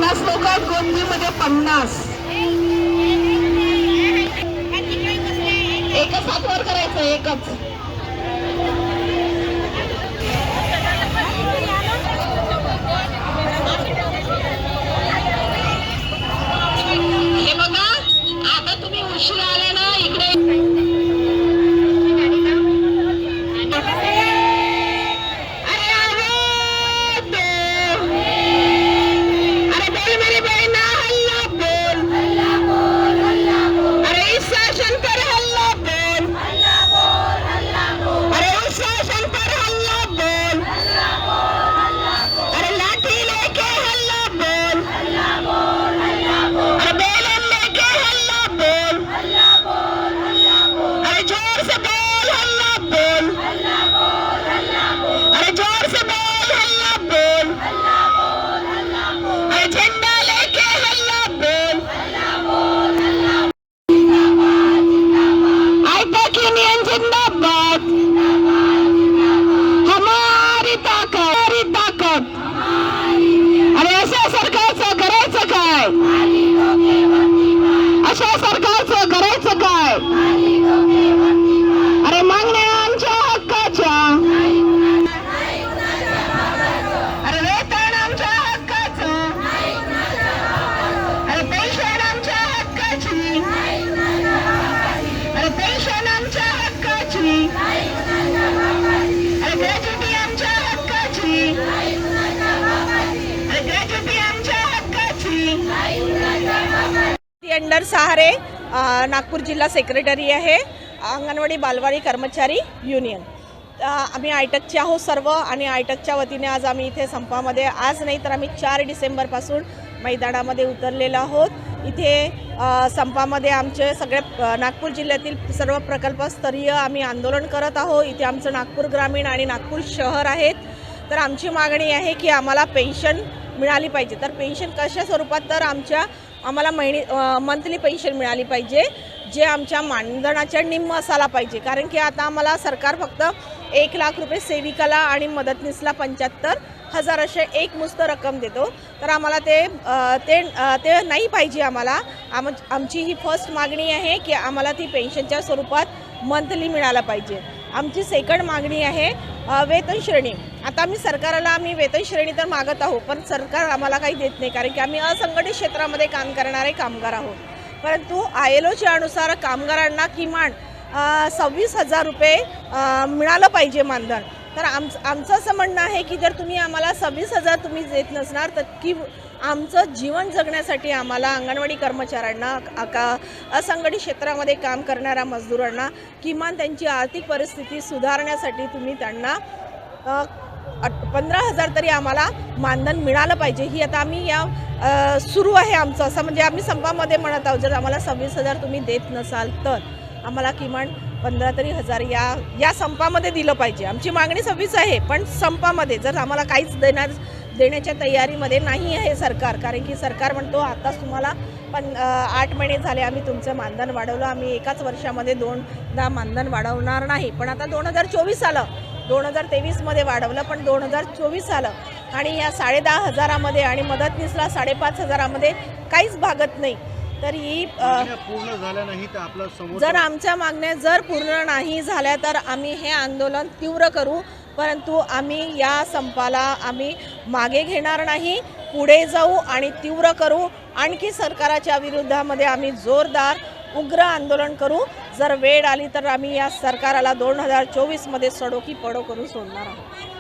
50 लोक आहेत, गोंदीमध्ये 50. एकच हातवर करायचं, एकच. हे बघा, आता तुम्ही उशीर आले ना इकडे. अशा सरकारचं करायचं काय? अरे मागण्या आमच्या हक्काच्या, अरे वेतन आमच्या हक्काचं, अरे पेन्शन आमच्या हक्काची, अरे पेन्शन आमच्या हक्काची, अरे ग्रॅज्युटी आमच्या हक्काची, अरे ग्रॅज्युटी आमच्या हक्काची. अंडर सहारे नागपूर जिल्हा सेक्रेटरी आहे, अंगणवाडी बालवाडी कर्मचारी युनियन. आम्ही आयटकचे आहोत सर्व, आणि आयटकच्या वतीने आज आम्ही इथे संपामध्ये, आज नाही तर आम्ही 4 डिसेंबरपासून मैदानामध्ये उतरलेलो आहोत. इथे संपामध्ये आमचे सगळे नागपूर जिल्ह्यातील सर्व प्रकल्पस्तरीय आम्ही आंदोलन करत आहोत. इथे आमचं नागपूर ग्रामीण आणि नागपूर शहर आहेत. तर आमची मागणी आहे की आम्हाला पेन्शन मिळाली पाहिजे. तर पेन्शन कशा स्वरूपात? तर आम्हाला मंथली पेन्शन मिळाली पाहिजे, जे आमच्या मानधनाच्या निम्म असायला पाहिजे. कारण की आता आम्हाला सरकार फक्त 1 लाख रुपये सेविकाला आणि मदतनीसला 75,000 असे एकमुस्त रक्कम देतो. तर आम्हाला ते नाही पाहिजे. आमची ही फर्स्ट मागणी आहे की आम्हाला ती पेन्शनच्या स्वरूपात मंथली मिळायला पाहिजे. आमची सेकंड मागणी आहे वेतन श्रेणी. आता आम्ही वेतन श्रेणी तर मागत आहोत, पण सरकार आम्हाला काही देत नाही. कारण की आम्ही असंघटित क्षेत्रामध्ये काम करणारे कामगार आहोत. परंतु ILOच्या अनुसार कामगारांना किमान 26,000 रुपये मिळालं पाहिजे मानधन. तर आमचं असं म्हणणं आहे की जर तुम्ही आम्हाला 26,000 तुम्ही देत नसणार, तर की आमचं जीवन जगण्यासाठी आम्हाला अंगणवाडी कर्मचाऱ्यांना, असंघटित क्षेत्रामध्ये काम करणाऱ्या मजदूरांना किमान त्यांची आर्थिक परिस्थिती सुधारण्यासाठी तुम्ही त्यांना 15,000 तरी आम्हाला मानधन मिळालं पाहिजे. ही आता आम्ही सुरू आहे आमचं, असं म्हणजे आम्ही संपामध्ये म्हणत आहोत, जर आम्हाला 26,000 तुम्ही देत नसाल तर आम्हाला किमान 15,000 तरी या संपामध्ये दिलं पाहिजे. आमची मागणी 26 आहे, पण संपामध्ये जर आम्हाला काहीच देण्याच्या तयारीमध्ये नाही आहे सरकार. कारण की सरकार म्हणतो आताच तुम्हाला 8 महिने झाले आम्ही तुमचं मानधन वाढवलं, आम्ही एकाच वर्षामध्ये 2दा मानधन वाढवणार नाही. पण आता 2024 आलं, 2023मध्ये वाढवलं, पण 2024 आलं आणि या 10,500मध्ये आणि मदतनीसला 5,500मध्ये काहीच भागत नाही. तर ही पूर्ण झाल्या नाही तर आपला जर आमच्या मागण्या जर पूर्ण नाही झाल्या तर आम्ही हे आंदोलन तीव्र करू. परंतु आम्ही या संपाला आम्ही मागे घेणार नाही, पुढे जाऊ आणि तीव्र करू. आणखी सरकारच्या विरोधामध्ये आम्ही जोरदार उग्र आंदोलन करू. जर वेळ आली तर आम्ही या सरकारला 2024मध्ये सडो की पडो करून सोडणार आहोत.